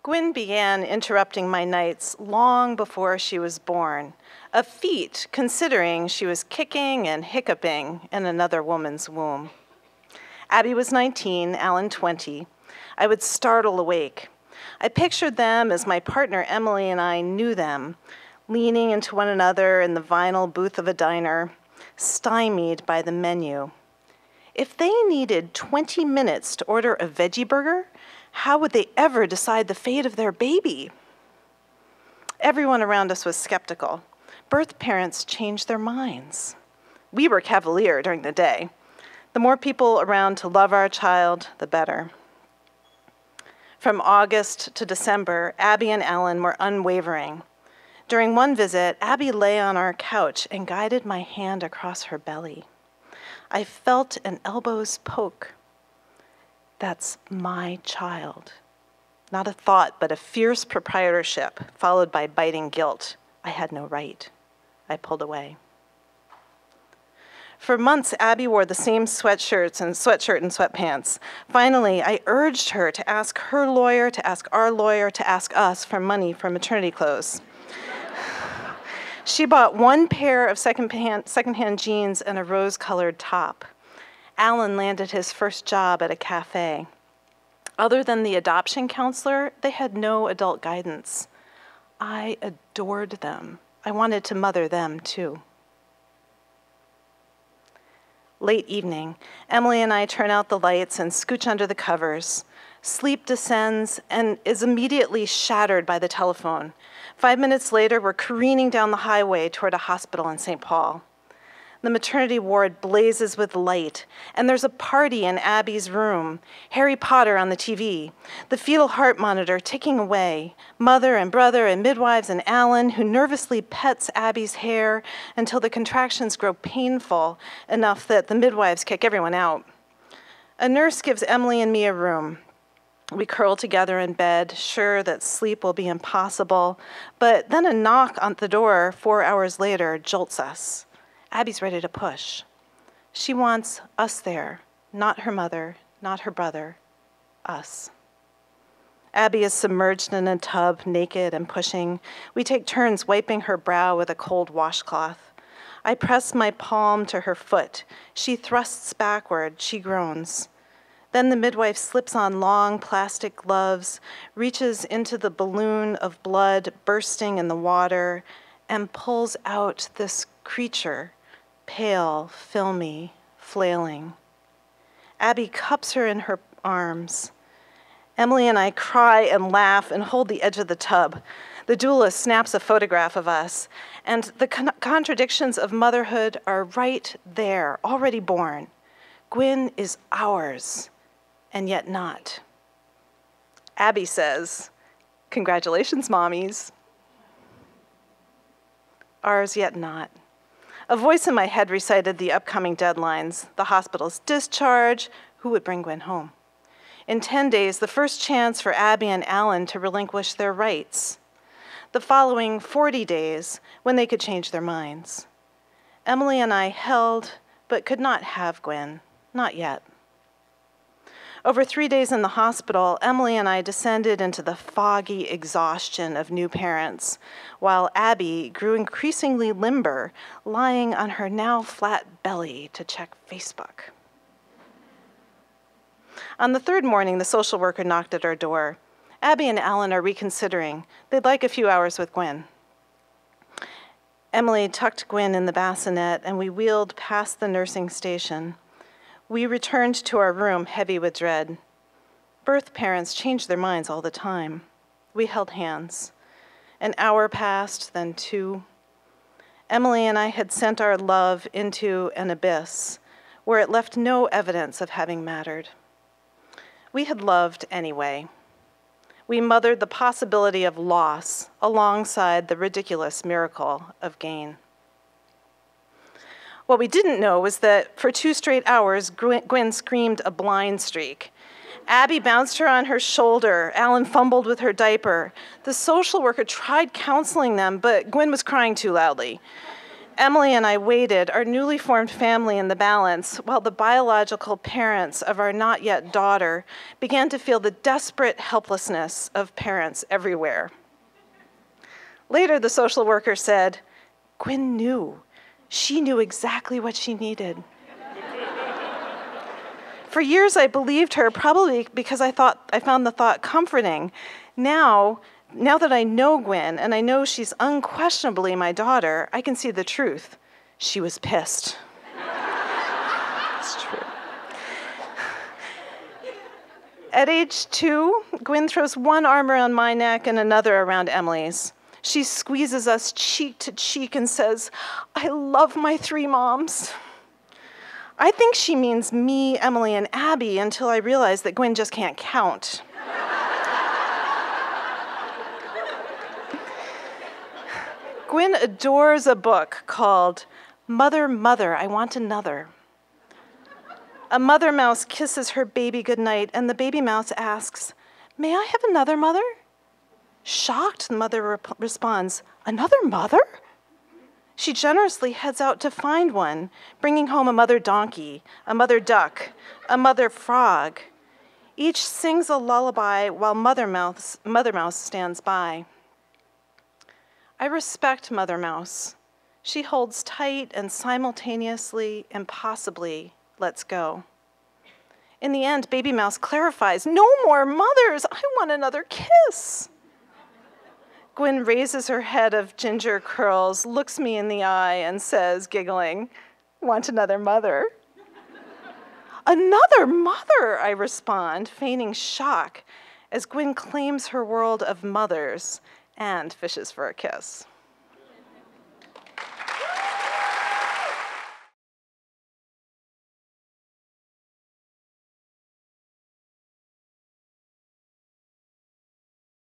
Gwyn began interrupting my nights long before she was born, a feat considering she was kicking and hiccuping in another woman's womb. Abby was 19, Alan 20. I would startle awake. I pictured them as my partner Emily and I knew them, leaning into one another in the vinyl booth of a diner, stymied by the menu. If they needed 20 minutes to order a veggie burger, how would they ever decide the fate of their baby? Everyone around us was skeptical. Birth parents changed their minds. We were cavalier during the day. The more people around to love our child, the better. From August to December, Abby and Alan were unwavering. During one visit, Abby lay on our couch and guided my hand across her belly. I felt an elbow's poke. That's my child. Not a thought, but a fierce proprietorship, followed by biting guilt. I had no right. I pulled away. For months, Abby wore the same sweatshirt and sweatpants. Finally, I urged her to ask her lawyer, to ask our lawyer, to ask us for money for maternity clothes. She bought one pair of secondhand jeans and a rose-colored top. Alan landed his first job at a cafe. Other than the adoption counselor, they had no adult guidance. I adored them. I wanted to mother them, too. Late evening, Emily and I turn out the lights and scooch under the covers. Sleep descends and is immediately shattered by the telephone. 5 minutes later, we're careening down the highway toward a hospital in St. Paul. The maternity ward blazes with light, and there's a party in Abby's room, Harry Potter on the TV, the fetal heart monitor ticking away, mother and brother and midwives and Alan, who nervously pets Abby's hair until the contractions grow painful enough that the midwives kick everyone out. A nurse gives Emily and me a room. We curl together in bed, sure that sleep will be impossible, but then a knock on the door 4 hours later jolts us. Abby's ready to push. She wants us there, not her mother, not her brother, us. Abby is submerged in a tub, naked and pushing. We take turns wiping her brow with a cold washcloth. I press my palm to her foot. She thrusts backward. She groans. Then the midwife slips on long plastic gloves, reaches into the balloon of blood bursting in the water, and pulls out this creature, pale, filmy, flailing. Abby cups her in her arms. Emily and I cry and laugh and hold the edge of the tub. The doula snaps a photograph of us, and the contradictions of motherhood are right there, already born. Gwyn is ours, and yet not. Abby says, "Congratulations, mommies." Ours, yet not. A voice in my head recited the upcoming deadlines, the hospital's discharge, who would bring Gwyn home. In 10 days, the first chance for Abby and Alan to relinquish their rights. The following 40 days, when they could change their minds. Emily and I held, but could not have Gwyn, not yet. Over 3 days in the hospital, Emily and I descended into the foggy exhaustion of new parents, while Abby grew increasingly limber, lying on her now flat belly to check Facebook. On the third morning, the social worker knocked at our door. Abby and Alan are reconsidering. They'd like a few hours with Gwyn. Emily tucked Gwyn in the bassinet, and we wheeled past the nursing station. We returned to our room heavy with dread. Birth parents change their minds all the time. We held hands. An hour passed, then 2. Emily and I had sent our love into an abyss where it left no evidence of having mattered. We had loved anyway. We mothered the possibility of loss alongside the ridiculous miracle of gain. What we didn't know was that for 2 straight hours, Gwyn screamed a blind streak. Abby bounced her on her shoulder. Alan fumbled with her diaper. The social worker tried counseling them, but Gwyn was crying too loudly. Emily and I waited, our newly formed family in the balance, while the biological parents of our not yet daughter began to feel the desperate helplessness of parents everywhere. Later, the social worker said, "Gwen knew. She knew exactly what she needed." For years, I believed her, probably because I found the thought comforting. Now that I know Gwen, and I know she's unquestionably my daughter, I can see the truth. She was pissed. It's true. At age 2, Gwen throws one arm around my neck and another around Emily's. She squeezes us cheek to cheek and says, "I love my 3 moms." I think she means me, Emily, and Abby until I realize that Gwen just can't count. Gwen adores a book called Mother, Mother, I Want Another. A mother mouse kisses her baby goodnight, and the baby mouse asks, "May I have another mother?" Shocked, the mother responds, "Another mother?" She generously heads out to find one, bringing home a mother donkey, a mother duck, a mother frog. Each sings a lullaby while Mother Mouse stands by. I respect Mother Mouse. She holds tight and simultaneously, impossibly, lets go. In the end, Baby Mouse clarifies, "No more mothers, I want another kiss." Gwen raises her head of ginger curls, looks me in the eye, and says, giggling, "Want another mother?" "Another mother," I respond, feigning shock, as Gwen claims her world of mothers and fishes for a kiss.